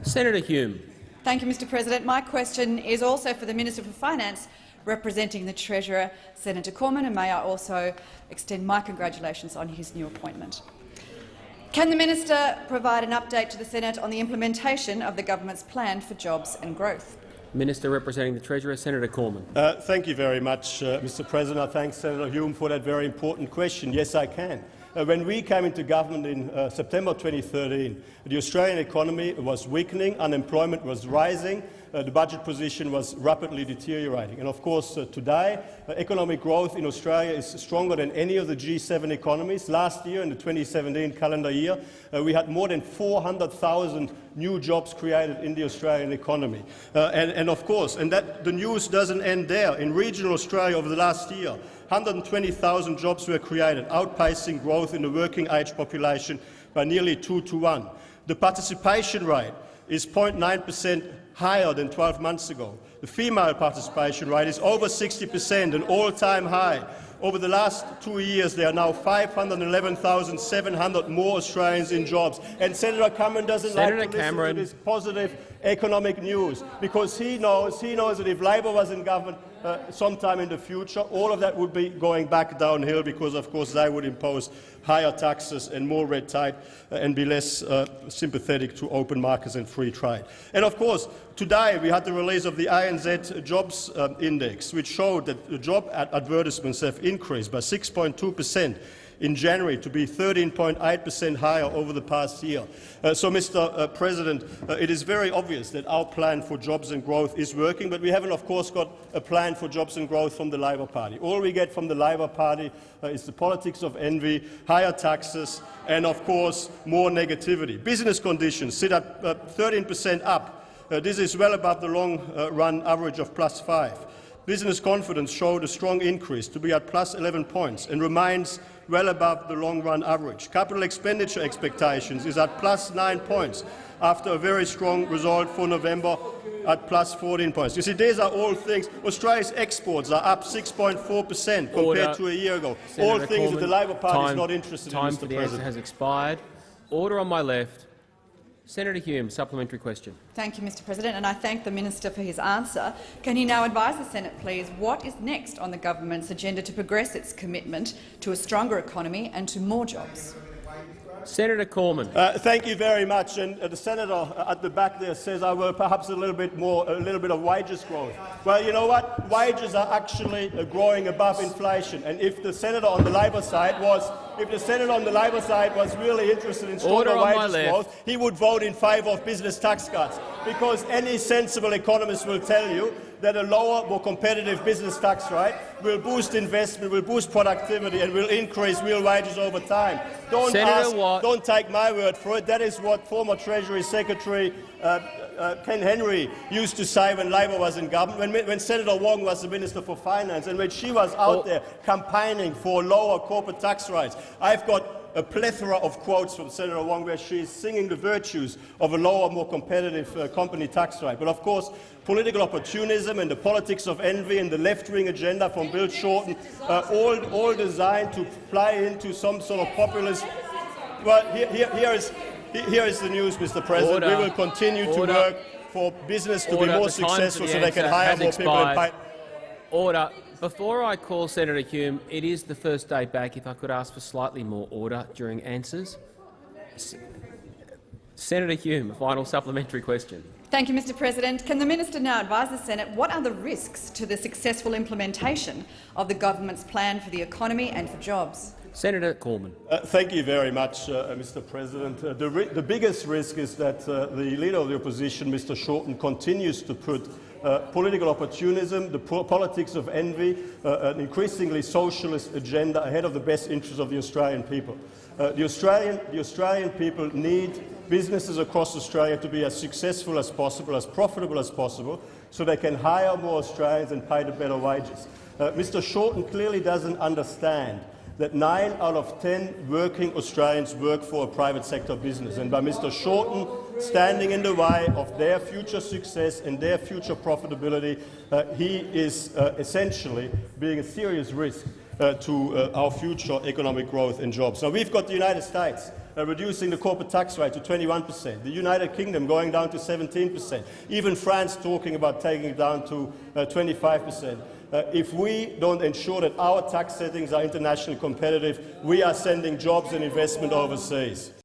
Senator Hume. Thank you, Mr President. My question is also for the Minister for Finance, representing the Treasurer, Senator Cormann, and may I also extend my congratulations on his new appointment. Can the Minister provide an update to the Senate on the implementation of the government's plan for jobs and growth? Minister representing the Treasurer, Senator Cormann. Thank you very much, Mr President. I thank Senator Hume for that very important question. Yes, I can. When we came into government in September 2013, the Australian economy was weakening, unemployment was rising, the budget position was rapidly deteriorating. And of course, today, economic growth in Australia is stronger than any of the G7 economies. Last year, in the 2017 calendar year, we had more than 400,000 new jobs created in the Australian economy. Of course, the news doesn't end there. In regional Australia over the last year, 120,000 jobs were created, outpacing growth in the working-age population by nearly 2 to 1. The participation rate is 0.9% higher than 12 months ago. The female participation rate is over 60%, an all-time high. Over the last 2 years, there are now 511,700 more Australians in jobs. And Senator Cameron doesn't like to listen to this positive economic news because he knows that if Labor was in government sometime in the future, all of that would be going back downhill because, of course, they would impose higher taxes and more red tape and be less sympathetic to open markets and free trade. And, of course, today we had the release of the ANZ Jobs Index, which showed that the job advertisements have increased by 6.2% in January to be 13.8% higher over the past year. So, Mr. President, it is very obvious that our plan for jobs and growth is working, but we haven't, of course, got a plan for jobs and growth from the Labor Party. All we get from the Labor Party is the politics of envy, higher taxes and, of course, more negativity. Business conditions sit at 13% up. This is well above the long-run average of +5. Business confidence showed a strong increase to be at +11 points and remains well above the long-run average. Capital expenditure expectations is at +9 points after a very strong result for November at +14 points. You see, these are all things. Australia's exports are up 6.4% compared to a year ago. Senator all things Cormann, that the Labor Party is not interested in, Mr. Time for the answer has expired. Order on my left. Senator Hume, supplementary question. Thank you, Mr President, and I thank the Minister for his answer. Can he now advise the Senate, please, what is next on the government's agenda to progress its commitment to a stronger economy and to more jobs? Senator Cormann. Thank you very much. And the senator at the back there says, "I will perhaps a little bit of wages growth." Well, you know what? Wages are actually growing above inflation. And if the senator on the Labor side was really interested in stronger wages growth, he would vote in favour of business tax cuts, because any sensible economist will tell you that a lower, more competitive business tax rate will boost investment, will boost productivity and will increase real wages over time. Don't take my word for it. That is what former Treasury Secretary Ken Henry used to say when Labor was in government, when Senator Wong was the Minister for Finance, and when she was out there campaigning for lower corporate tax rates. I've got a plethora of quotes from Senator Wong where she is singing the virtues of a lower, more competitive company tax rate. But of course, political opportunism and the politics of envy and the left-wing agenda from Bill Shorten, all designed to play into some sort of populist. Well, here is the news, Mr. President. We will continue to work for business to be more successful so they can hire more people and pay. Order. Before I call Senator Hume, it is the first day back. If I could ask for slightly more order during answers. Senator Hume, a final supplementary question. Thank you, Mr President. Can the Minister now advise the Senate what are the risks to the successful implementation of the government's plan for the economy and for jobs? Senator Cormann. Thank you very much, Mr President. The biggest risk is that the Leader of the Opposition, Mr Shorten, continues to put political opportunism, the politics of envy, an increasingly socialist agenda ahead of the best interests of the Australian people. The Australian people need businesses across Australia to be as successful as possible, as profitable as possible, so they can hire more Australians and pay the better wages. Mr Shorten clearly doesn't understand that 9 out of 10 working Australians work for a private sector business, and by Mr Shorten standing in the way of their future success and their future profitability, he is essentially being a serious risk to our future economic growth and jobs. Now, we've got the United States reducing the corporate tax rate to 21%, the United Kingdom going down to 17%, even France talking about taking it down to 25%. If we don't ensure that our tax settings are internationally competitive, we are sending jobs and investment overseas.